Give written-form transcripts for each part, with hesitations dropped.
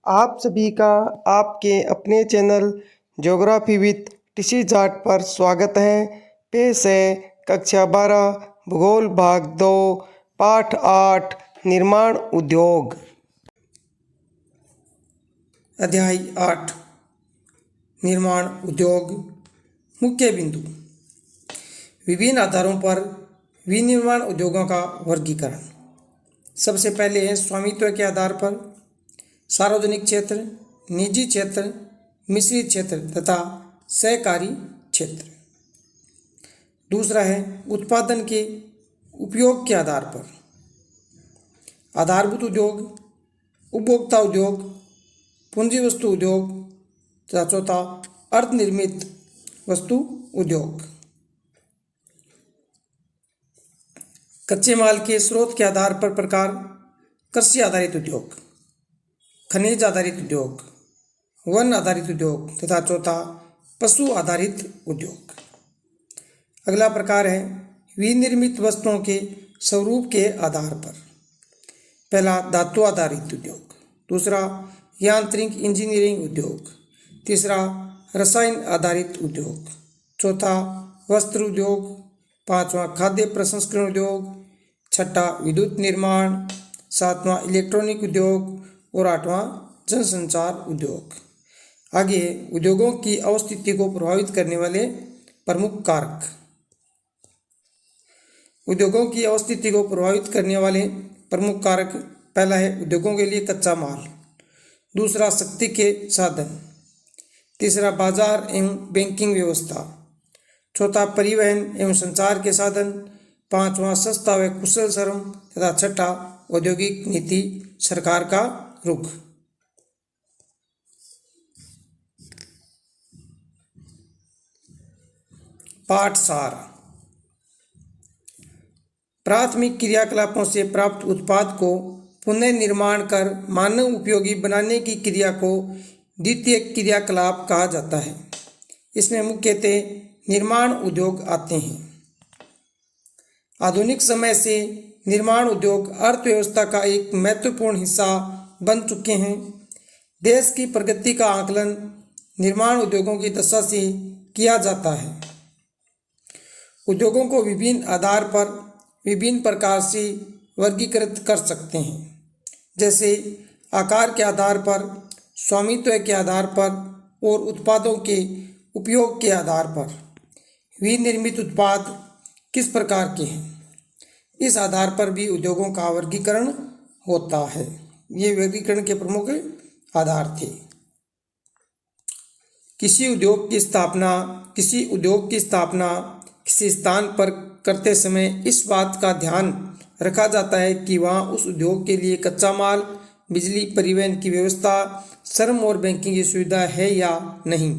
आप सभी का आपके अपने channel geography with TC Jat पर स्वागत है। पेश है कक्षा 12 भूगोल भाग 2 पाठ 8 निर्माण उद्योग। अध्याय 8 निर्माण उद्योग। मुख्य बिंदु। विभिन्न आधारों पर विनिर्माण उद्योगों का वर्गीकरण। सबसे पहले है स्वामित्व के आधार पर सार्वजनिक क्षेत्र, निजी क्षेत्र, मिश्रित क्षेत्र तथा सहकारी क्षेत्र। दूसरा है उत्पादन के उपयोग के आधार पर आधारभूत उद्योग, उपभोक्ता उद्योग, पूंजी वस्तु उद्योग तथा चौथा अर्धनिर्मित वस्तु उद्योग। कच्चे माल के स्रोत के आधार पर प्रकार कृषि आधारित उद्योग, खनिज आधारित उद्योग, वन आधारित उद्योग तथा चौथा पशु आधारित उद्योग। अगला प्रकार है विनिर्मित वस्तुओं के स्वरूप के आधार पर। पहला धातु आधारित उद्योग, दूसरा यांत्रिक इंजीनियरिंग उद्योग, तीसरा रसायन आधारित उद्योग, चौथा वस्त्र उद्योग, पांचवा खाद्य प्रसंस्करण उद्योग, छठा विद्युत निर्माण, सातवां इलेक्ट्रॉनिक उद्योग और आठवां जनसंचार उद्योग। आगे उद्योगों की अवस्थिति को प्रभावित करने वाले प्रमुख कारक। उद्योगों की अवस्थिति को प्रभावित करने वाले प्रमुख कारक। पहला है उद्योगों के लिए कच्चा माल, दूसरा शक्ति के साधन, तीसरा बाजार एवं बैंकिंग व्यवस्था, चौथा परिवहन एवं संचार के साधन, पांचवा सस्ता व कुशल श्रम तथा छठा औद्योगिक नीति सरकार का रुख। पाठ सार। प्राथमिक क्रियाकलापों से प्राप्त उत्पाद को पुनर्निर्माण कर मानव उपयोगी बनाने की क्रिया को द्वितीय क्रियाकलाप कहा जाता है। इसमें मुख्यतः निर्माण उद्योग आते हैं। आधुनिक समय से निर्माण उद्योग अर्थव्यवस्था का एक महत्वपूर्ण हिस्सा बन चुके हैं। देश की प्रगति का आकलन निर्माण उद्योगों की दशा से किया जाता है। उद्योगों को विभिन्न आधार पर विभिन्न प्रकार से वर्गीकृत कर सकते हैं, जैसे आकार के आधार पर, स्वामित्व के आधार पर और उत्पादों के उपयोग के आधार पर। विनिर्मित उत्पाद किस प्रकार के हैं, इस आधार पर भी उद्योगों का वर्गीकरण होता है। ये वर्गीकरण के प्रमुख आधार थे। किसी उद्योग की स्थापना किसी स्थान पर करते समय इस बात का ध्यान रखा जाता है कि वहाँ उस उद्योग के लिए कच्चा माल, बिजली, परिवहन की व्यवस्था, श्रम और बैंकिंग की सुविधा है या नहीं।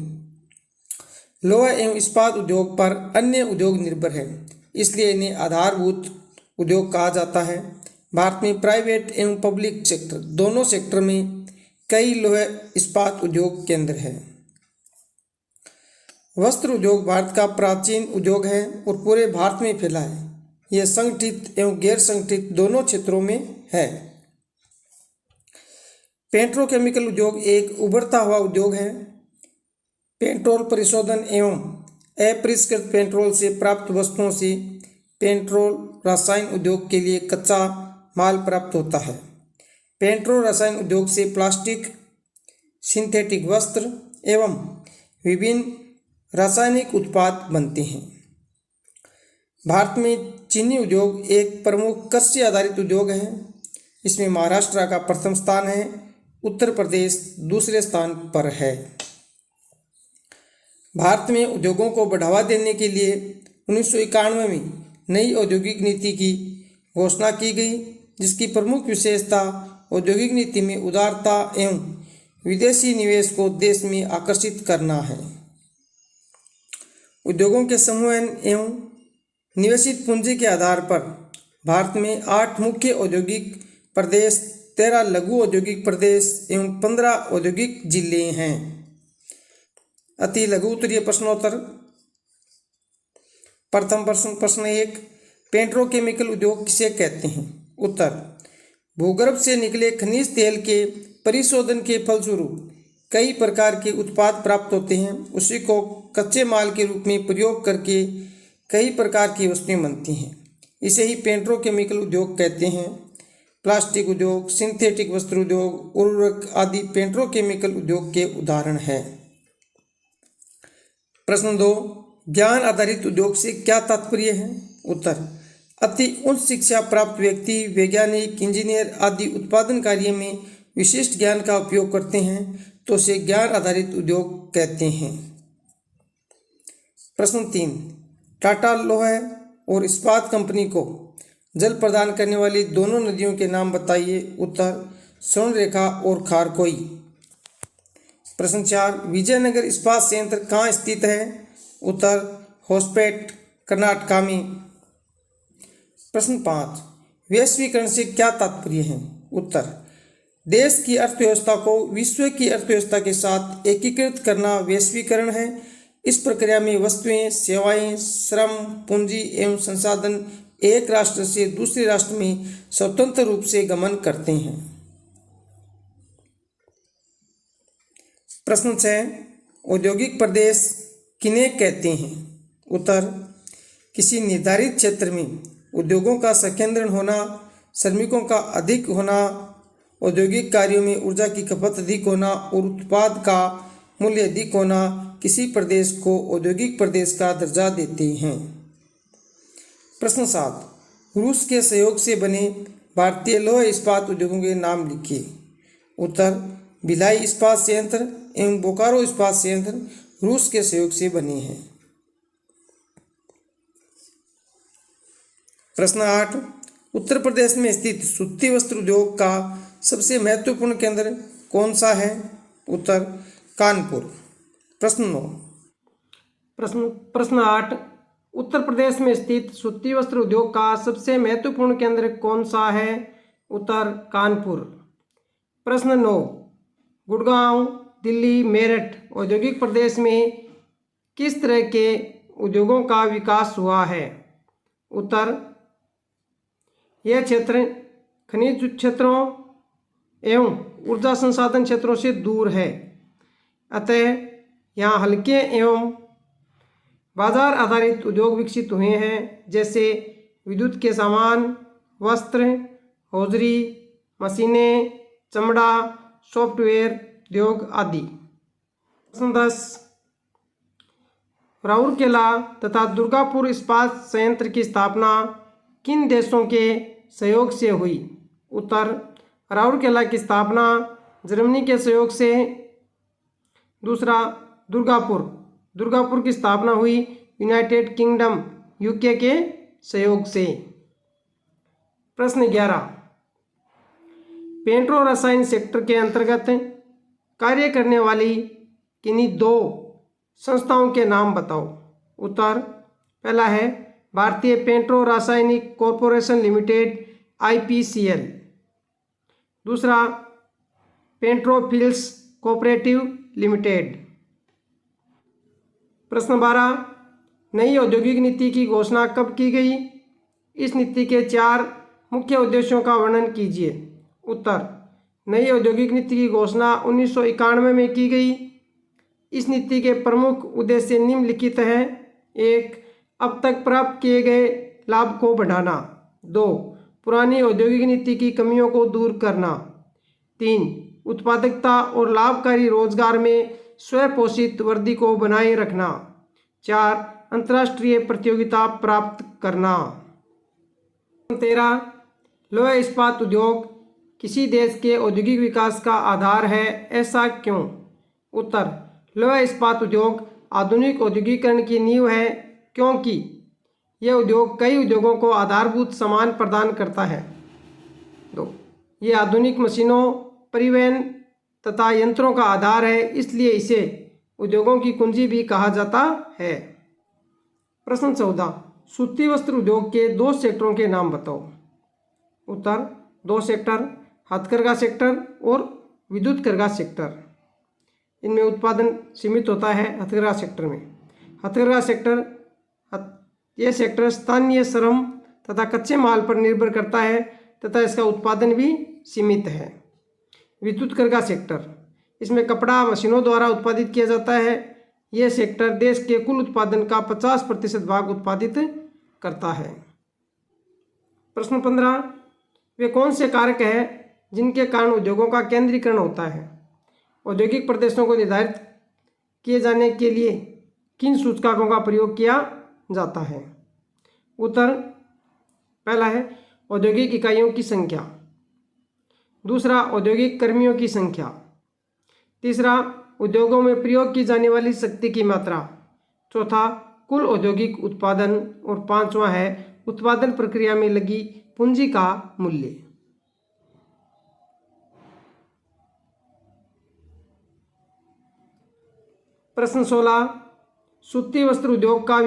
लोहा एवं इस्पात उद्योग पर अन्य उद्योग निर्भर है, इसलिए इन्हें आधारभूत उद्योग कहा जाता है। भारत में प्राइवेट एवं पब्लिक सेक्टर दोनों सेक्टर में कई लोहा इस्पात उद्योग केंद्र हैं। वस्त्र उद्योग भारत का प्राचीन उद्योग है और पूरे भारत में फैला है। यह संगठित एवं गैर संगठित दोनों क्षेत्रों में है। पेट्रोकेमिकल उद्योग एक उभरता हुआ उद्योग है। पेट्रोल परिशोधन एवं अपरिष्कृत पेट्रोल से प्राप्त वस्तुओं से पेट्रोल रसायन उद्योग के लिए कच्चा माल प्राप्त होता है। पेट्रोल रसायन उद्योग से प्लास्टिक, सिंथेटिक वस्त्र एवं विभिन्न रासायनिक उत्पाद बनते हैं। भारत में चीनी उद्योग एक प्रमुख कृषि आधारित उद्योग है। इसमें महाराष्ट्र का प्रथम स्थान है, उत्तर प्रदेश दूसरे स्थान पर है। भारत में उद्योगों को बढ़ावा देने के लिए 1991 में नई औद्योगिक नीति की घोषणा की गई, जिसकी प्रमुख विशेषता औद्योगिक नीति में उदारता एवं विदेशी निवेश को देश में आकर्षित करना है। उद्योगों के समूहन एवं निवेशित पूंजी के आधार पर भारत में 8 मुख्य औद्योगिक प्रदेश, 13 लघु औद्योगिक प्रदेश एवं 15 औद्योगिक जिले हैं। अति लघु उत्तरीय प्रश्नोत्तर। प्रथम प्रश्न 1, पेट्रोकेमिकल उद्योग किसे कहते हैं? उत्तर, भूगर्भ से निकले खनिज तेल के परिशोधन के फलस्वरूप कई प्रकार के उत्पाद प्राप्त होते हैं, उसी को कच्चे माल के रूप में प्रयोग करके कई प्रकार की वस्तुएं बनती हैं। इसे ही पेट्रोकेमिकल उद्योग कहते हैं। प्लास्टिक उद्योग, सिंथेटिक वस्त्र उद्योग, उर्वरक आदि पेट्रोकेमिकल उद्योग के उदाहरण हैं। प्रश्न 2, ज्ञान आधारित उद्योग से क्या तात्पर्य है? उत्तर, अति उच्च शिक्षा प्राप्त व्यक्ति, वैज्ञानिक, इंजीनियर आदि उत्पादन कार्य में विशिष्ट ज्ञान का उपयोग करते हैं तो उसे ज्ञान आधारित उद्योग कहते हैं। प्रश्न 3, टाटा लौह और इस्पात कंपनी को जल प्रदान करने वाली दोनों नदियों के नाम बताइए। उत्तर, स्वर्णरेखा और खारकोई। प्रश्न 4, विजयनगर इस्पात संयंत्र कहाँ स्थित है? उत्तर, होसपेट, कर्नाटक में। प्रश्न 5, वैश्वीकरण से क्या तात्पर्य है? उत्तर, देश की अर्थव्यवस्था को विश्व की अर्थव्यवस्था के साथ एकीकृत करना वैश्वीकरण है। इस प्रक्रिया में वस्तुएं, सेवाएं, श्रम, पूंजी एवं संसाधन एक राष्ट्र से दूसरे राष्ट्र में स्वतंत्र रूप से गमन करते हैं। प्रश्न 6, औद्योगिक प्रदेश किन्हें कहते हैं? उत्तर, किसी निर्धारित क्षेत्र में उद्योगों का संकेंद्रण होना, श्रमिकों का अधिक होना, औद्योगिक कार्यों में ऊर्जा की खपत अधिक होना और उत्पाद का मूल्य अधिक होना किसी प्रदेश को औद्योगिक प्रदेश का दर्जा देते हैं। प्रश्न 7, रूस के सहयोग से बने भारतीय लौह इस्पात उद्योगों के नाम लिखिए। उत्तर, भिलाई इस्पात संयंत्र एवं बोकारो इस्पात संयंत्र रूस के सहयोग से बने हैं। प्रश्न 8, उत्तर प्रदेश में स्थित सूती वस्त्र उद्योग का सबसे महत्वपूर्ण केंद्र कौन सा है? उत्तर, कानपुर। प्रश्न 9, प्रश्न 8, उत्तर प्रदेश में स्थित सूती वस्त्र उद्योग का सबसे महत्वपूर्ण केंद्र कौन सा है? उत्तर, कानपुर। प्रश्न 9, गुड़गांव, दिल्ली, मेरठ औद्योगिक प्रदेश में किस तरह के उद्योगों का विकास हुआ है? उत्तर, यह क्षेत्र खनिज क्षेत्रों एवं ऊर्जा संसाधन क्षेत्रों से दूर है, अतः यहाँ हल्के एवं बाजार आधारित उद्योग विकसित हुए हैं, जैसे विद्युत के सामान, वस्त्र, हौजरी, मशीनें, चमड़ा, सॉफ्टवेयर उद्योग आदि। प्रश्न 10, राउरकेला तथा दुर्गापुर इस्पात संयंत्र की स्थापना किन देशों के सहयोग से हुई? उत्तर, राउरकेला की स्थापना जर्मनी के सहयोग से। दूसरा, दुर्गापुर की स्थापना हुई यूनाइटेड किंगडम यूके के सहयोग से। प्रश्न 11, पेट्रो रसायन सेक्टर के अंतर्गत कार्य करने वाली किन्हीं 2 संस्थाओं के नाम बताओ। उत्तर, पहला है भारतीय पेट्रो रासायनिक कॉरपोरेशन लिमिटेड IPCL। दूसरा, पेट्रोफिल्स कोऑपरेटिव लिमिटेड। प्रश्न 12, नई औद्योगिक नीति की घोषणा कब की गई? इस नीति के 4 मुख्य उद्देश्यों का वर्णन कीजिए। उत्तर, नई औद्योगिक नीति की घोषणा 1991 में की गई। इस नीति के प्रमुख उद्देश्य निम्नलिखित हैं। 1, अब तक प्राप्त किए गए लाभ को बढ़ाना। 2, पुरानी औद्योगिक नीति की कमियों को दूर करना। 3, उत्पादकता और लाभकारी रोजगार में स्वपोषित वृद्धि को बनाए रखना। 4, अंतर्राष्ट्रीय प्रतियोगिता प्राप्त करना। 13, लौह इस्पात उद्योग किसी देश के औद्योगिक विकास का आधार है, ऐसा क्यों? उत्तर, लौह इस्पात उद्योग आधुनिक औद्योगिकरण की नींव है, क्योंकि यह उद्योग कई उद्योगों को आधारभूत सामान प्रदान करता है। 2, ये आधुनिक मशीनों, परिवहन तथा यंत्रों का आधार है, इसलिए इसे उद्योगों की कुंजी भी कहा जाता है। प्रश्न 14, सूती वस्त्र उद्योग के 2 सेक्टरों के नाम बताओ। उत्तर, 2 सेक्टर, हथकरघा सेक्टर और विद्युत करघा सेक्टर। इनमें उत्पादन सीमित होता है हथकरघा सेक्टर में। हथकरघा सेक्टर, यह सेक्टर स्थानीय श्रम तथा कच्चे माल पर निर्भर करता है तथा इसका उत्पादन भी सीमित है। विद्युत करघा सेक्टर, इसमें कपड़ा मशीनों द्वारा उत्पादित किया जाता है। यह सेक्टर देश के कुल उत्पादन का 50% भाग उत्पादित करता है। प्रश्न 15, वे कौन से कारक हैं जिनके कारण उद्योगों का केंद्रीकरण होता है? औद्योगिक प्रदेशों को निर्धारित किए जाने के लिए किन सूचकांकों का प्रयोग किया जाता है? उत्तर, पहला है औद्योगिक इकाइयों की संख्या, दूसरा औद्योगिक कर्मियों की संख्या, तीसरा उद्योगों में प्रयोग की जाने वाली शक्ति की मात्रा, चौथा कुल औद्योगिक उत्पादन और पांचवा है उत्पादन प्रक्रिया में लगी पूंजी का मूल्य। प्रश्न 16, सूती वस्त्र उद्योग का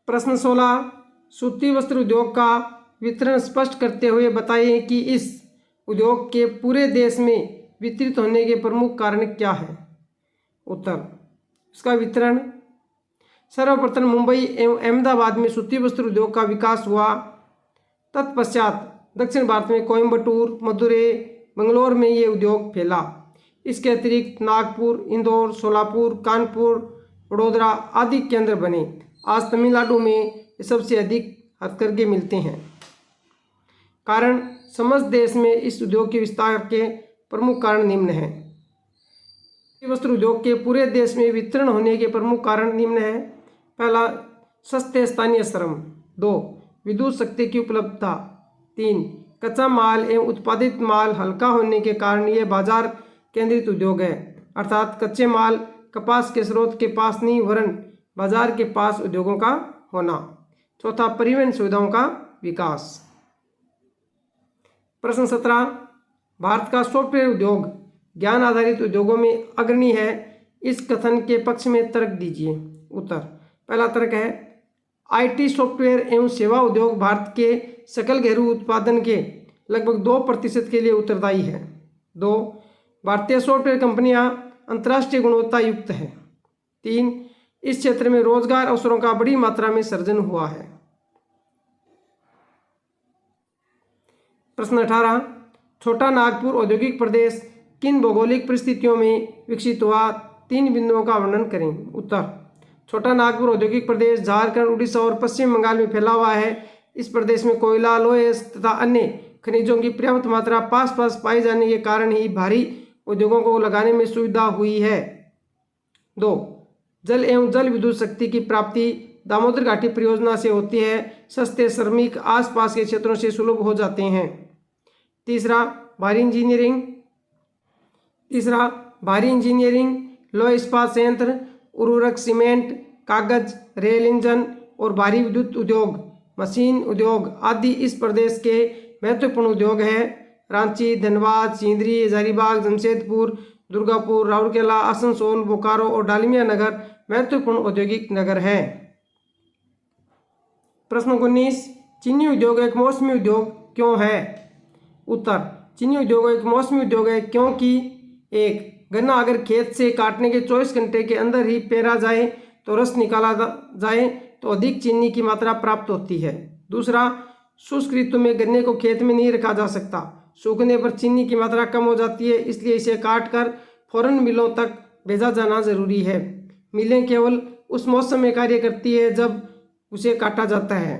प्रश्न 16, सूती वस्त्र उद्योग का वितरण स्पष्ट करते हुए बताइए कि इस उद्योग के पूरे देश में वितरित होने के प्रमुख कारण क्या है? उत्तर, इसका वितरण सर्वप्रथम मुंबई एवं अहमदाबाद में सूती वस्त्र उद्योग का विकास हुआ। तत्पश्चात दक्षिण भारत में कोयम्बटूर, मदुरै, बंगलोर में ये उद्योग फैला। इसके अतिरिक्त नागपुर, इंदौर, सोलापुर, कानपुर, वडोदरा आदि केंद्र बने। आज तमिलनाडु में ये सबसे अधिक हथकरघे मिलते हैं। कारण, समस्त देश में इस उद्योग के विस्तार के प्रमुख कारण निम्न हैं। वस्त्र उद्योग के पूरे देश में वितरण होने के प्रमुख कारण निम्न हैं। पहला, सस्ते स्थानीय श्रम, 2 विद्युत शक्ति की उपलब्धता, 3 कच्चा माल एवं उत्पादित माल हल्का होने के कारण यह बाजार केंद्रित उद्योग है, अर्थात कच्चे माल कपास के स्रोत के पास नहीं वरन बाजार के पास उद्योगों का होना। चौथा, परिवहन सुविधाओं का विकास। प्रश्न 17, भारत का सॉफ्टवेयर उद्योग ज्ञान आधारित उद्योगों में अग्रणी है, इस कथन के पक्ष में तर्क दीजिए। उत्तर, पहला तर्क है आईटी सॉफ्टवेयर एवं सेवा उद्योग भारत के सकल घरेलू उत्पादन के लगभग 2% के लिए उत्तरदायी है। 2, भारतीय सॉफ्टवेयर कंपनियां अंतर्राष्ट्रीय गुणवत्ता युक्त है। 3, इस क्षेत्र में रोजगार अवसरों का बड़ी मात्रा में सृजन हुआ है। प्रश्न 18, छोटा नागपुर औद्योगिक प्रदेश किन भौगोलिक परिस्थितियों में विकसित हुआ? 3 बिंदुओं का वर्णन करें। उत्तर, छोटा नागपुर औद्योगिक प्रदेश झारखंड, उड़ीसा और पश्चिम बंगाल में फैला हुआ है। इस प्रदेश में कोयला, लोहे तथा अन्य खनिजों की पर्याप्त मात्रा पास पास पाए जाने के कारण ही भारी उद्योगों को लगाने में सुविधा हुई है। 2, जल एवं जल विद्युत शक्ति की प्राप्ति दामोदर घाटी परियोजना से होती है। सस्ते श्रमिक आसपास के क्षेत्रों से सुलभ हो जाते हैं। तीसरा, भारी इंजीनियरिंग, लोह इस्पात संयंत्र, उर्वरक, सीमेंट, कागज, रेल इंजन और भारी विद्युत उद्योग, मशीन उद्योग आदि इस प्रदेश के महत्वपूर्ण उद्योग हैं। रांची, धनबाद, सिंदरी, हजारीबाग, जमशेदपुर, दुर्गापुर, राउरकेला, आसनसोल, बोकारो और डालमिया नगर महत्वपूर्ण औद्योगिक नगर हैं। प्रश्न 19, चीनी उद्योग एक मौसमी उद्योग क्यों है? उत्तर, चीनी उद्योग एक मौसमी उद्योग है क्योंकि 1, गन्ना अगर खेत से काटने के 24 घंटे के अंदर ही पेरा जाए तो रस निकाला जाए तो अधिक चीनी की मात्रा प्राप्त होती है। दूसरा, शुष्क ऋतु में गन्ने को खेत में नहीं रखा जा सकता, सूखने पर चीनी की मात्रा कम हो जाती है, इसलिए इसे काट कर फौरन मिलों तक भेजा जाना जरूरी है। मिलें केवल उस मौसम में कार्य करती है जब उसे काटा जाता है।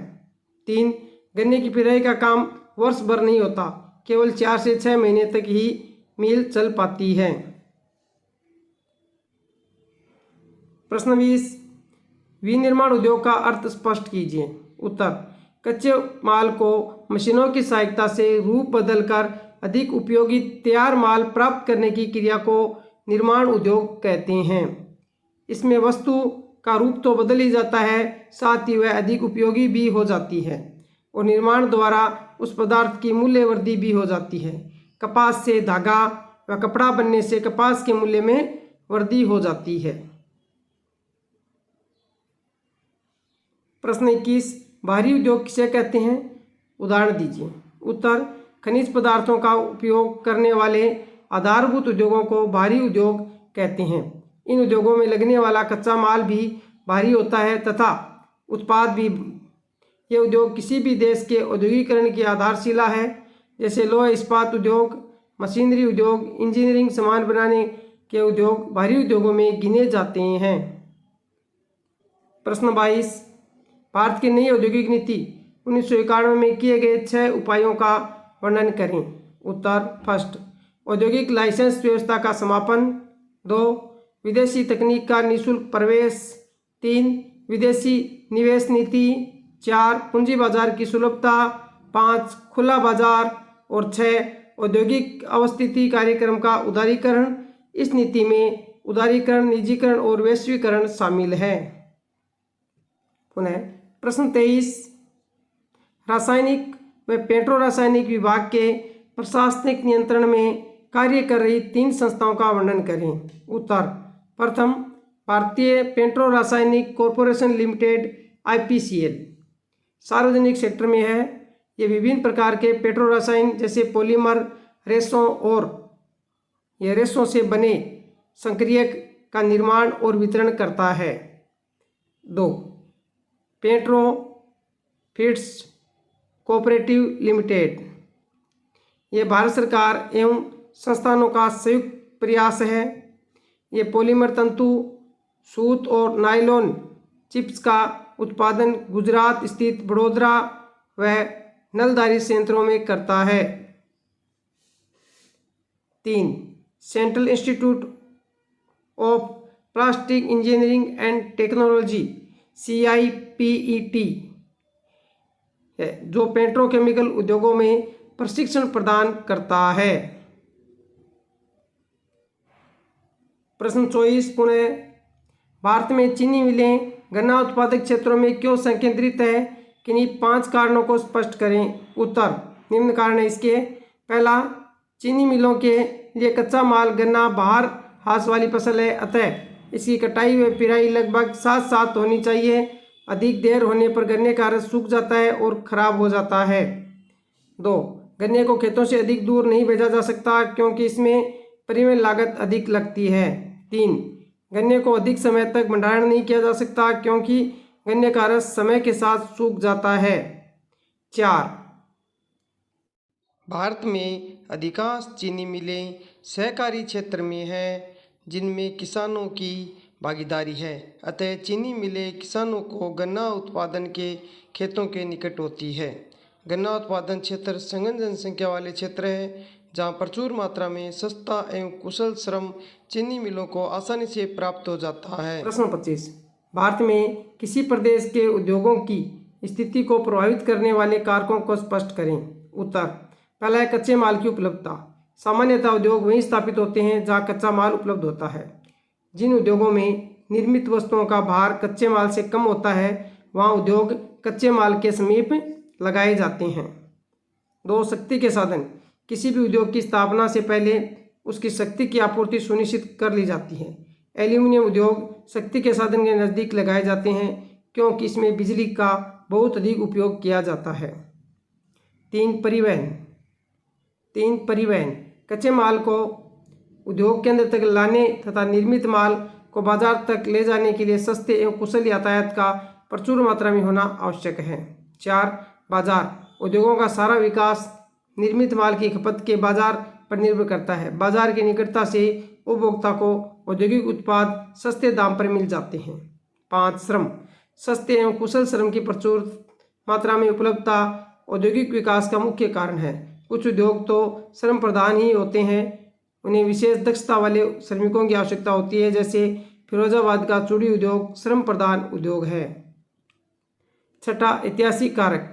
3, गन्ने की पिराई का काम वर्ष भर नहीं होता, केवल 4 से 6 महीने तक ही मिल चल पाती है। प्रश्न 20, विनिर्माण उद्योग का अर्थ स्पष्ट कीजिए। उत्तर, कच्चे माल को मशीनों की सहायता से रूप बदलकर अधिक उपयोगी तैयार माल प्राप्त करने की क्रिया को निर्माण उद्योग कहते हैं। इसमें वस्तु का रूप तो बदल ही जाता है, साथ ही वह अधिक उपयोगी भी हो जाती है और निर्माण द्वारा उस पदार्थ की मूल्य वृद्धि भी हो जाती है। कपास से धागा व कपड़ा बनने से कपास के मूल्य में वृद्धि हो जाती है। प्रश्न 21, भारी उद्योग किसे कहते हैं? उदाहरण दीजिए। उत्तर, खनिज पदार्थों का उपयोग करने वाले आधारभूत उद्योगों को भारी उद्योग कहते हैं। इन उद्योगों में लगने वाला कच्चा माल भी भारी होता है तथा उत्पाद भी। ये उद्योग किसी भी देश के औद्योगिकरण की आधारशिला है, जैसे लोहा इस्पात उद्योग, मशीनरी उद्योग, इंजीनियरिंग सामान बनाने के उद्योग भारी उद्योगों में गिने जाते हैं। प्रश्न 22, भारत की नई औद्योगिक नीति 1991 में किए गए 6 उपायों का वर्णन करें। उत्तर, फर्स्ट, औद्योगिक लाइसेंस व्यवस्था का समापन। 2, विदेशी तकनीक का निःशुल्क प्रवेश। 3, विदेशी निवेश नीति। 4, पूंजी बाजार की सुलभता। 5, खुला बाजार। और 6, औद्योगिक अवस्थिति कार्यक्रम का उदारीकरण। इस नीति में उदारीकरण, निजीकरण और वैश्वीकरण शामिल है। पुनः प्रश्न 23, रासायनिक व पेट्रो रासायनिक विभाग के प्रशासनिक नियंत्रण में कार्य कर रही 3 संस्थाओं का वर्णन करें। उत्तर, प्रथम, भारतीय पेट्रो रासायनिक कॉरपोरेशन लिमिटेड IPCL सार्वजनिक सेक्टर में है। ये विभिन्न प्रकार के पेट्रो रसायन जैसे पॉलीमर, रेशों और ये रेशों से बने संक्रियक का निर्माण और वितरण करता है। 2, पेट्रो फीड्स कोऑपरेटिव लिमिटेड, ये भारत सरकार एवं संस्थानों का संयुक्त प्रयास है। ये पॉलीमर तंतु, सूत और नायलॉन चिप्स का उत्पादन गुजरात स्थित बड़ोदरा व नलदारी संयंत्रों में करता है। 3, central institute of plastic engineering and technology CIPET है, जो पेट्रोकेमिकल उद्योगों में प्रशिक्षण प्रदान करता है। प्रश्न 24, पुनः भारत में चीनी मिलें गन्ना उत्पादक क्षेत्रों में क्यों संकेंद्रित है? किन्हीं 5 कारणों को स्पष्ट करें। उत्तर, निम्न कारण है इसके। पहला, चीनी मिलों के लिए कच्चा माल गन्ना बाहर हाथ वाली फसल है, अतः इसकी कटाई व पिराई लगभग साथ साथ होनी चाहिए। अधिक देर होने पर गन्ने का रस सूख जाता है और खराब हो जाता है। 2, गन्ने को खेतों से अधिक दूर नहीं भेजा जा सकता क्योंकि इसमें परिवहन लागत अधिक लगती है। 3, गन्ने को अधिक समय तक भंडारण नहीं किया जा सकता क्योंकि गन्ने का रस समय के साथ सूख जाता है। 4, भारत में अधिकांश चीनी मिलें सहकारी क्षेत्र में है जिनमें किसानों की भागीदारी है, अतः चीनी मिलें किसानों को गन्ना उत्पादन के खेतों के निकट होती है। गन्ना उत्पादन क्षेत्र सघन जनसंख्या वाले क्षेत्र है जहाँ प्रचुर मात्रा में सस्ता एवं कुशल श्रम चीनी मिलों को आसानी से प्राप्त हो जाता है। प्रश्न 25, भारत में किसी प्रदेश के उद्योगों की स्थिति को प्रभावित करने वाले कारकों को स्पष्ट करें। उत्तर, पहला है कच्चे माल की उपलब्धता। सामान्यतः उद्योग वहीं स्थापित होते हैं जहाँ कच्चा माल उपलब्ध होता है। जिन उद्योगों में निर्मित वस्तुओं का भार कच्चे माल से कम होता है वहाँ उद्योग कच्चे माल के समीप लगाए जाते हैं। 2, शक्ति के साधन। किसी भी उद्योग की स्थापना से पहले उसकी शक्ति की आपूर्ति सुनिश्चित कर ली जाती है। एल्यूमिनियम उद्योग शक्ति के साधन के नज़दीक लगाए जाते हैं क्योंकि इसमें बिजली का बहुत अधिक उपयोग किया जाता है। 3, परिवहन। कच्चे माल को उद्योग केंद्र तक लाने तथा निर्मित माल को बाजार तक ले जाने के लिए सस्ते एवं कुशल यातायात का प्रचुर मात्रा में होना आवश्यक है। 4, बाजार। उद्योगों का सारा विकास निर्मित माल की खपत के बाजार पर निर्भर करता है। बाजार की निकटता से उपभोक्ता को औद्योगिक उत्पाद सस्ते दाम पर मिल जाते हैं। 5, श्रम। सस्ते एवं कुशल श्रम की प्रचुर मात्रा में उपलब्धता औद्योगिक विकास का मुख्य कारण है। कुछ उद्योग तो श्रम प्रधान ही होते हैं, उन्हें विशेष दक्षता वाले श्रमिकों की आवश्यकता होती है, जैसे फिरोजाबाद का चूड़ी उद्योग श्रम प्रधान उद्योग है। 6, ऐतिहासिक कारक।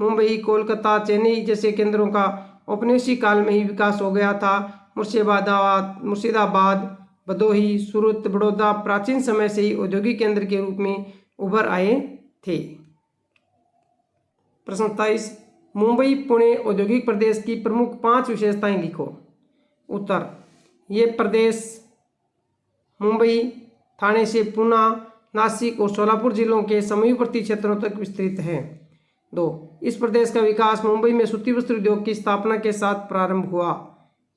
मुंबई, कोलकाता, चेन्नई जैसे केंद्रों का औपनिवेशिक काल में ही विकास हो गया था। मुर्शिदाबाद, भदोही, सूरत, बड़ौदा प्राचीन समय से ही औद्योगिक केंद्र के रूप में उभर आए थे। प्रश्न 27, मुंबई पुणे औद्योगिक प्रदेश की प्रमुख 5 विशेषताएं लिखो। उत्तर, ये प्रदेश मुंबई, ठाणे से पूना, नासिक और सोलापुर जिलों के समीपवर्ती क्षेत्रों तक विस्तृत है। 2, इस प्रदेश का विकास मुंबई में सूती वस्त्र उद्योग की स्थापना के साथ प्रारंभ हुआ।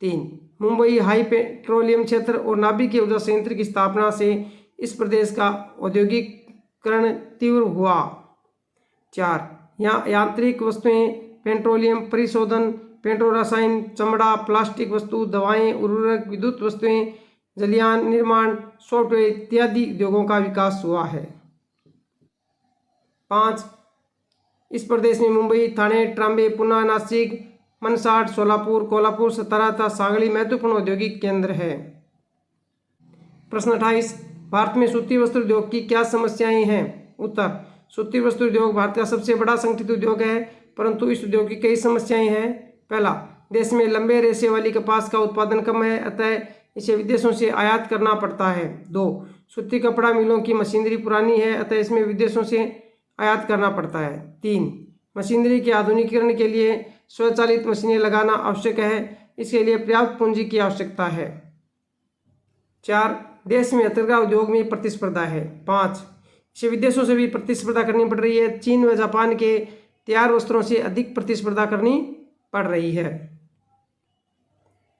3, मुंबई हाई पेट्रोलियम क्षेत्र और नाभिकीय ऊर्जा संयंत्र की स्थापना से इस प्रदेश का औद्योगिकरण तीव्र हुआ। 4 यांत्रिक वस्तुएं, पेट्रोलियम, परिशोधन, पेट्रो रसायन, चमड़ा, प्लास्टिक वस्तु, दवाएं, उर्वरक, विद्युत वस्तुएं, जलयान, निर्माण, सॉफ्टवेयर इत्यादि उद्योगों का विकास हुआ है। 5 इस प्रदेश में मुंबई, ठाणे, ट्राम्बे, पुणे, नासिक, मनसाड, सोलापुर, कोल्हापुर, सतारा तथा सांगली महत्वपूर्ण औद्योगिक केंद्र है। प्रश्न 28 भारत में सूती वस्त्र उद्योग की क्या समस्याएं हैं? उत्तर सूती वस्त्र उद्योग भारत का सबसे बड़ा संगठित उद्योग है, परंतु इस उद्योग की कई समस्याएं हैं। पहला, देश में लंबे रेशे वाली कपास का उत्पादन कम है, अतः इसे विदेशों से आयात करना पड़ता है। 2 सूती कपड़ा मिलों की मशीनरी पुरानी है, अतः इसमें विदेशों से आयात करना पड़ता है। 3 मशीनरी के आधुनिकीकरण के लिए स्वचालित मशीनें लगाना आवश्यक है, इसके लिए पर्याप्त पूंजी की आवश्यकता है। 4 देश में हथकरघा उद्योग में प्रतिस्पर्धा है। 5 इसे विदेशों से भी प्रतिस्पर्धा करनी पड़ रही है। चीन व जापान के तैयार वस्त्रों से अधिक प्रतिस्पर्धा करनी पड़ रही है।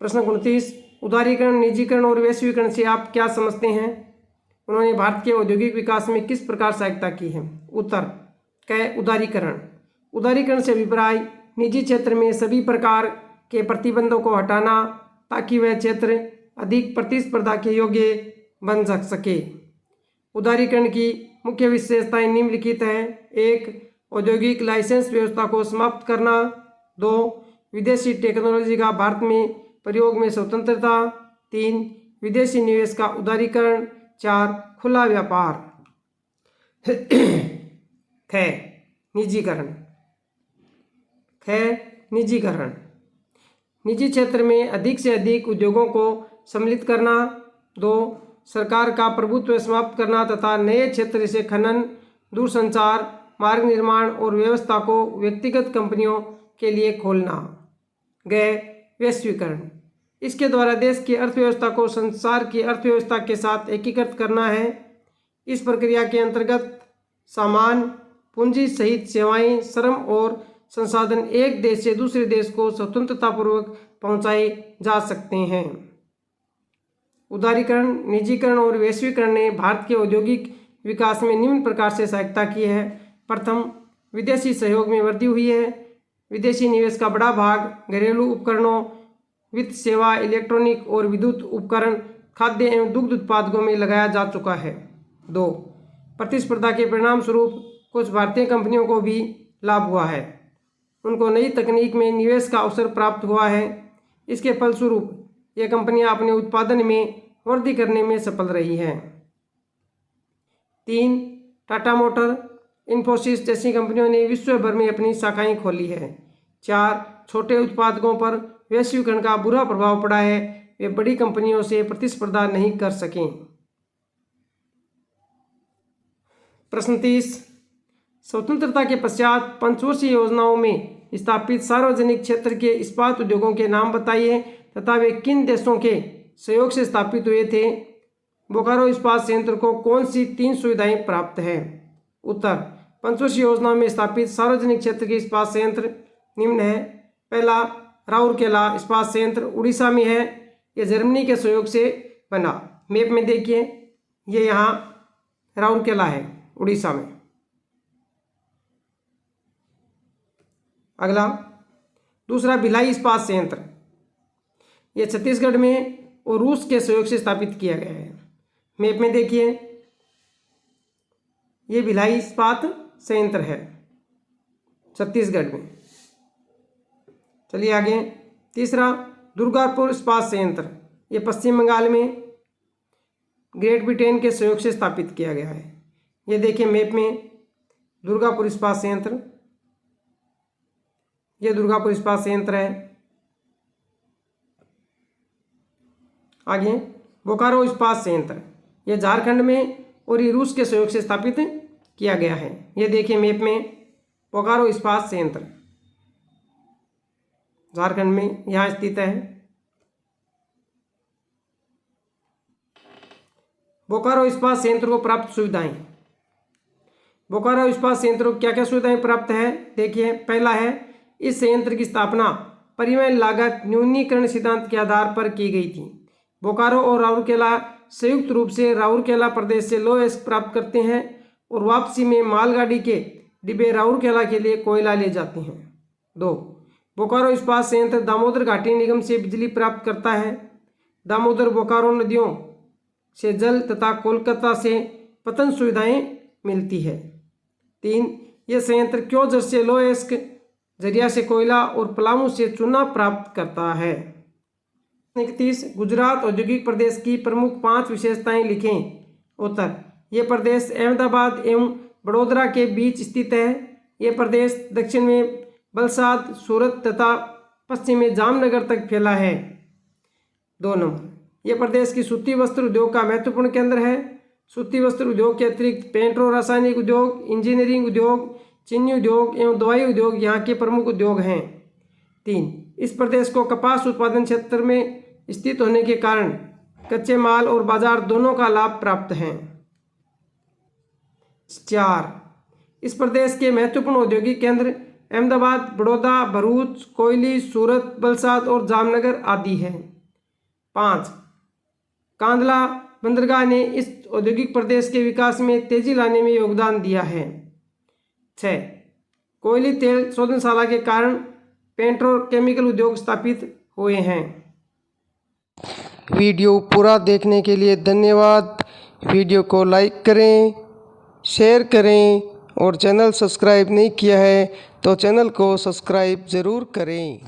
प्रश्न 29 उदारीकरण, निजीकरण और वैश्वीकरण से आप क्या समझते हैं? उन्होंने भारत के औद्योगिक विकास में किस प्रकार सहायता की है? उत्तर क उदारीकरण। उदारीकरण से अभिप्राय निजी क्षेत्र में सभी प्रकार के प्रतिबंधों को हटाना ताकि वह क्षेत्र अधिक प्रतिस्पर्धा के योग्य बन सके। उदारीकरण की मुख्य विशेषताएं निम्नलिखित हैं। 1 औद्योगिक लाइसेंस व्यवस्था को समाप्त करना। 2 विदेशी टेक्नोलॉजी का भारत में प्रयोग में स्वतंत्रता। 3 विदेशी निवेश का उदारीकरण। 4 खुला व्यापार। ख निजीकरण। निजीकरण निजी क्षेत्र में अधिक से अधिक उद्योगों को सम्मिलित करना। 2 सरकार का प्रभुत्व समाप्त करना तथा नए क्षेत्र जैसे खनन, दूरसंचार, मार्ग निर्माण और व्यवस्था को व्यक्तिगत कंपनियों के लिए खोलना। वैश्वीकरण इसके द्वारा देश की अर्थव्यवस्था को संसार की अर्थव्यवस्था के साथ एकीकृत करना है। इस प्रक्रिया के अंतर्गत सामान, पूंजी सहित सेवाएं, श्रम और संसाधन एक देश से दूसरे देश को स्वतंत्रतापूर्वक पहुंचाए जा सकते हैं। उदारीकरण, निजीकरण और वैश्वीकरण ने भारत के औद्योगिक विकास में निम्न प्रकार से सहायता की है। प्रथम, विदेशी सहयोग में वृद्धि हुई है। विदेशी निवेश का बड़ा भाग घरेलू उपकरणों, वित्त सेवा, इलेक्ट्रॉनिक और विद्युत उपकरण, खाद्य एवं दुग्ध उत्पादों में लगाया जा चुका है। 2 प्रतिस्पर्धा के परिणाम स्वरूप कुछ भारतीय कंपनियों को भी लाभ हुआ है। उनको नई तकनीक में निवेश का अवसर प्राप्त हुआ है। इसके फलस्वरूप ये कंपनियां अपने उत्पादन में वृद्धि करने में सफल रही हैं। 3 टाटा मोटर, इन्फोसिस जैसी कंपनियों ने विश्व भर में अपनी शाखाएं खोली है। 4 छोटे उत्पादकों पर वैश्वीकरण का बुरा प्रभाव पड़ा है, वे बड़ी कंपनियों से प्रतिस्पर्धा नहीं कर सकें। प्रश्न 30 स्वतंत्रता के पश्चात पंचवर्षीय योजनाओं में स्थापित सार्वजनिक क्षेत्र के इस्पात उद्योगों के नाम बताइए तथा वे किन देशों के सहयोग से स्थापित हुए थे। बोकारो इस्पात संयंत्र को कौन सी 3 सुविधाएं प्राप्त हैं? उत्तर पंचवर्षीय योजना में स्थापित सार्वजनिक क्षेत्र के इस्पात संयंत्र निम्न है। पहला, राउरकेला इस्पात संयंत्र उड़ीसा में है। यह जर्मनी के सहयोग से बना। मैप में देखिए, ये यहाँ राउरकेला है उड़ीसा में। अगला, दूसरा भिलाई इस्पात संयंत्र, यह छत्तीसगढ़ में और रूस के सहयोग से स्थापित किया गया है। मैप में देखिए, ये भिलाई इस्पात संयंत्र है छत्तीसगढ़ में। चलिए आगे। तीसरा, दुर्गापुर इस्पात संयंत्र, ये पश्चिम बंगाल में ग्रेट ब्रिटेन के सहयोग से स्थापित किया गया है। ये देखिए मैप में दुर्गापुर इस्पात संयंत्र, ये दुर्गापुर इस्पात संयंत्र है। आगे, बोकारो इस्पात संयंत्र, यह झारखंड में और ये रूस के सहयोग से स्थापित किया गया है। ये देखिए मैप में बोकारो इस्पात संयंत्र झारखंड में यहाँ स्थित है। बोकारो इस्पात संयंत्र को प्राप्त सुविधाएं। बोकारो इस्पात संयंत्र को क्या क्या सुविधाएं प्राप्त है? देखिए, पहला है, इस संयंत्र की स्थापना परिवहन लागत न्यूनीकरण सिद्धांत के आधार पर की गई थी। बोकारो और राउरकेला संयुक्त रूप से राउरकेला प्रदेश से लौह अयस्क प्राप्त करते हैं और वापसी में मालगाड़ी के डिब्बे राउरकेला के लिए कोयला ले जाते हैं। 2. बोकारो इस्पात संयंत्र दामोदर घाटी निगम से बिजली प्राप्त करता है। दामोदर बोकारो नदियों से जल तथा कोलकाता से पतन सुविधाएं मिलती है। 3. यह संयंत्र क्योंझर से लोएस्क जरिया से कोयला और पलामू से चूना प्राप्त करता है। 31. गुजरात औद्योगिक प्रदेश की प्रमुख 5 विशेषताएं लिखें। उत्तर: यह प्रदेश अहमदाबाद एवं बड़ोदरा के बीच स्थित है। यह प्रदेश दक्षिण में वलसाड, सूरत तथा पश्चिम में जामनगर तक फैला है। 2 नंबर, यह प्रदेश की सूती वस्त्र उद्योग का महत्वपूर्ण केंद्र है। सूती वस्त्र उद्योग के अतिरिक्त पेट्रो रासायनिक उद्योग, इंजीनियरिंग उद्योग, चीनी उद्योग एवं दवाई उद्योग यहाँ के प्रमुख उद्योग हैं। 3. इस प्रदेश को कपास उत्पादन क्षेत्र में स्थित होने के कारण कच्चे माल और बाजार दोनों का लाभ प्राप्त है। 4. इस प्रदेश के महत्वपूर्ण औद्योगिक केंद्र अहमदाबाद, बड़ौदा, भरूच, कोयली, सूरत, वलसाड और जामनगर आदि हैं। 5. कांदला बंदरगाह ने इस औद्योगिक प्रदेश के विकास में तेजी लाने में योगदान दिया है। 6. कोयली तेल शोधनशाला के कारण पेट्रोकेमिकल उद्योग स्थापित हुए हैं। वीडियो पूरा देखने के लिए धन्यवाद। वीडियो को लाइक करें, शेयर करें और चैनल सब्सक्राइब नहीं किया है तो चैनल को सब्सक्राइब ज़रूर करें।